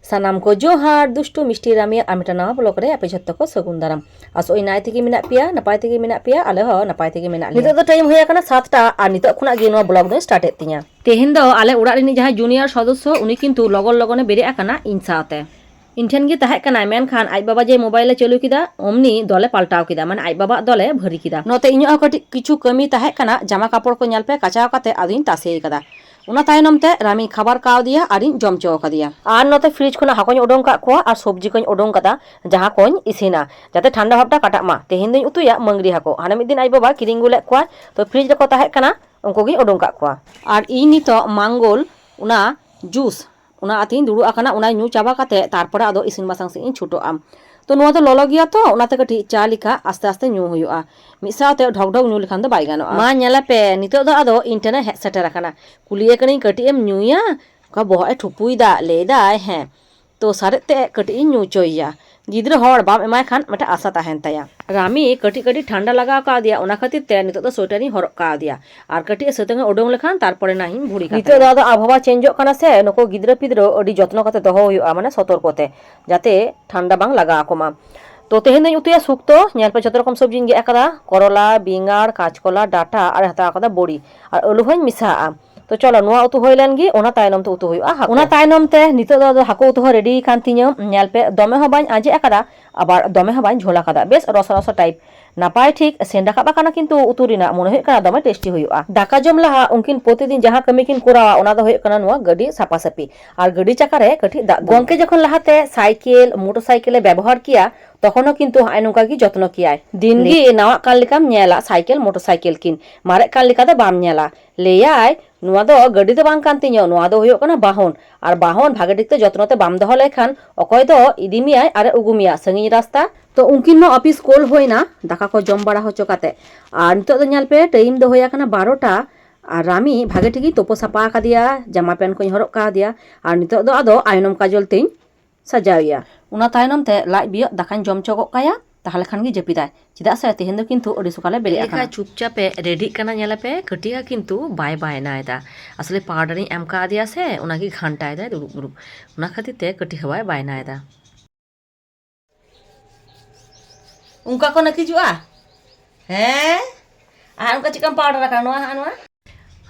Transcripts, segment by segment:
Sanam ko johar dustu misti rami amita nawa blog re ape jotto ko sagun daram aso inai tege minak pia napai tege minak pia ale ho napai tege minak le. Nito do time hoya kana 7টা R nito khona ge nowa blog do start et tinya. Tehin do ale urak rini jaha junior sodosyo uni kintu logon logone bere akana in saate. In ठेन गे ताहे कना मेनखान आज बाबा जे mobile चालू किदा omni दले पाल्टाव किदा माने आज बाबा दले भरी किदा नोते इño कटी किछु कमी ताहे कना जामा कापड़ को नेलपे काचाव काते आदिन तासे कदा उना तायनम ते रामी खाबार काव दिया आरिन जम चो कदिया आर नोते फ्रिज खुना हाकोñ ओडों का को आर सब्जी कोñ ओडों कदा जहां कोñ इसिना जाते ठंडा भाबटा काटा मा तेहिन दिन उतुया मंगरी हाको हाना मिद दिन आज बाबा किरिंग गुले को तो फ्रिज रको ताहे कना उनको गी ओडों का को आर इ नितो मांगोल उना जूस उना आतीन दुरु आकना उना न्यू चाबा काते तारपरे आदो इसिन मासांग से इन छुटो आम तो नुआ तो ललो गिया तो उनाते कटी चा लिखा आस्ते आस्ते न्यू हुयुआ मिसाते ढक ढक न्यू लिखान दो बाय गानो मा नेला पे नितो दो आदो इंटरनेट हे सेटर आकना कुलिए कनी कटी एम न्यूया का बोहे ठुपुइदा लेदा है तो सारेते कटी न्यू चोइया गिद्र हड़ बाम एमाय खान मटा आशा ताहेन ताया रामी कटी कटी ठंडा लगा का दिया उना खातिर ते नितो तो स्वेटरनी हरक का दिया आर कटी सतंग ओडों लेखान तारपरे नाहिन भुड़ी का नितो दादा आबहावा चेंजो काना से नको गिद्र पिद्र अडी जत्न कते दोहो हुयुआ माने सतर्कते जाते ठंडा बांग लगा आकोमा तो तेहेन दिन उतुया सुक्तो नेल पे जत रकम सब्जी गे आकदा करला बिंगार काचकला डाटा और हता आकदा बड़ी और आलू होñ मिसा तो चलो नुआ उतु होय लेन गी ओना तायनम तो उतु हुयुआ ओना तायनम ते नितो दो हाको उतु हो रेडी कान तिᱧो नेल पे दमे हो बाñ आजे आकदा आबार दमे हो बाñ झोला कादा बेस रस रस टाइप नापाय ठीक सेंडा काबा काना किंतु उतु रिना मने होय काना दमे टेस्टी हुयुआ दाका जम लहा उनकिन प्रतिदिन जहां कमी किन कोरावा ओना दो होय काना नुआ गडी सापा सापी और गडी चाकारे कठी दा गंके जखन लहाते साइकेल मोटरसाइकेले व्यवहार किया तखनो किंतु हाय नोका की जत्न कियाय दिन गी नावा कान लिकाम नेला साइकेल मोटरसाइकेल किन मारे कान लिका दो बाम नेला लेयाय नुआ दो गडी दो बांग कान तिño नुआ दो होयो काना बाहन और बाहन भागे ठिकते जत्नते बाम दोहो लेखान अकय दो इदिमियाय आरे उगुमिया संगिन रास्ता तो उनकिन नो ऑफिस कोल होइना दाका को जम बड़ा होचो काते और नितो दो नेल पे टाइम दो होया काना 12टा और रामी भागे ठिकी तोपो सापा का दिया जामा पैंट को हरक का दिया और नितो दो आदो आयनम काजल तिñ सजाविया उना तायनम ते लाइ बियो दाकाñ जम चो गक काया ताहले खान गी जपिदाय चिदा से तेहेन दो किंतु अडी सकाले बेरे आका चुपचापे रेडी काना नेला पे कटिया किंतु बाय बाय नायदा असले पाउडर एम का दिया से उना की घंटाय दा दुरुब दुरुब उना खातिर ते कटि हवाय बाय नायदा उनका को नकी जुआ हैं आ उनका चिकन पाउडर का नोआ हानवा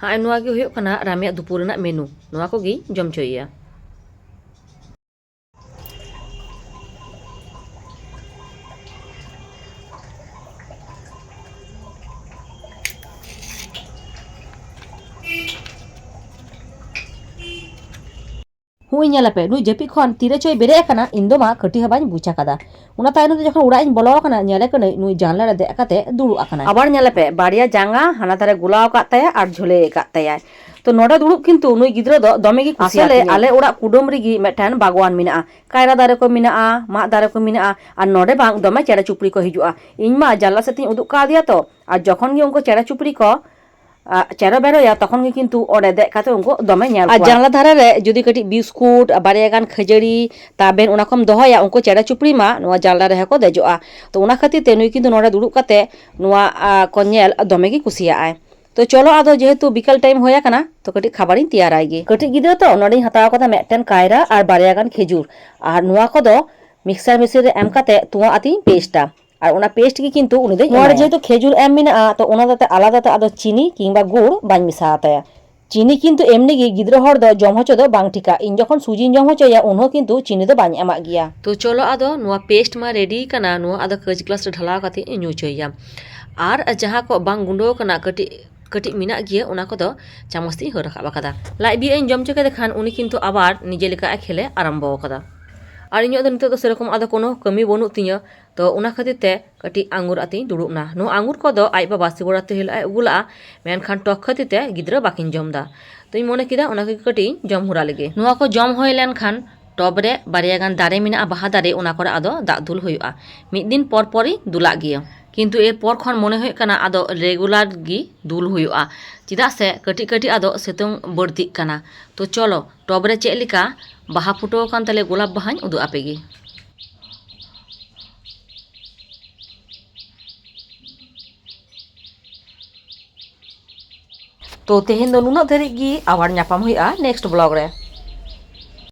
हाय नोआ गे हुयो कना रामिया दुपुर ना मेनू नोआ को गी जम चोइया हुई नेला पे नुई जपी खन तीरे चोय बेरे आकना इंदो मा कटी हबाñ बुचा कदा उना तायनम जखन उड़ा इन बोलो आकना नेले कने नुई जानला रे दे काते दुरु आकना आबार नेला पे बाड़िया जांगा हाना तारे गुलाव का तया और झोले का तया तो नोडा दुरुब किंतु नुई गिद्रो दो दमे गी कुसियाले आले उड़ा कुडुम रिगी मेटान बागवान मिना कायरा दारे को मिना मा दारे को मिना और नोडे बांग दमे चेड़ा चुपड़ी को हिजुआ इनमा जानला सेती उदुक का दिया तो और जखन गे उनको चेड़ा चुपड़ी को चेरो बेरो या तखन गे किंतु ओडे दे काते उनको दमे नेल आ जानला धारे रे जुदी कटी बिस्कुट बारिया गान खजड़ी ताबेन उना कम दोहया उनको चेड़ा चुपड़ी मा नुआ जानला रे को देजोआ तो उना खातिर ते नुई किंतु नोडे दुरुब काते नुआ को नेल दमे गी कुसिया आय तो चलो आदो जेहेतु बिकल टाइम होया कना तो कटी खाबार इन तैयार आएगी कटी गिद्रा तो नोडे हताव कदा मेटन कायरा और बारिया गान खेजूर और नुआ को दो मिक्सर मेसिन रे एम काते तुआ आती पेस्टा और उना पेस्ट की किंतु उनी दे नोडे जेहेतु खेजूर एम मिना तो उना दाते आलादा ते आदो चीनी किंबा गुड़ बाñ मिसा आताया चीनी किंतु एमनी गी गिद्रा हर दो जम होचो दो बांग ठिका इन जखन सुजी जम होचोया उनहो किंतु चीनी दो बाñ एमा गिया तो चलो आदो नुआ पेस्ट मा रेडी कना नुआ आदो कच ग्लास रे ढलाव काते न्यू चोया और जहां को बांग गुंडो कना कटी कटी मिना गिया उना को दो चामच ती हर राखा कदा लाई बि इन जम चो के देखान उनी किंतु आबार निजे लेका खेले आरंभ कदा और इन दो नितो सेरकम आदो कोनो कमी बनु तिño तो उना खातिर ते कटी आंगुर आती दुरुबना नो आंगुर को दो आई बाबा शिवरात्रि हिला उगुला मेनखान टक खातिर ते गिद्रा बाकिन जमदा तो इन मने किदा उना के कटी जम हुरा लगे नुआ को जम होय लेन खान टब रे बारिया गान दारे मिना बाहा दारे उना करे आदो दाग दुल हुयुआ मिद दिन पर परी दुला गिया किंतु एरपर खन मने हुय काना आदो रेगुलार गी दुल हुयुआ चिदा से कटी कटी आदो सेतुंग बर्तिक काना तो चलो टब रे चेक लिका बाहा फुटो कान तले गोलाप बाहाñ उदु आपेगी तो तेहेन दो नुना धरिक गी आबार ᱧᱟᱯᱟᱢ हुयआ नेक्स्ट ब्लॉग रे।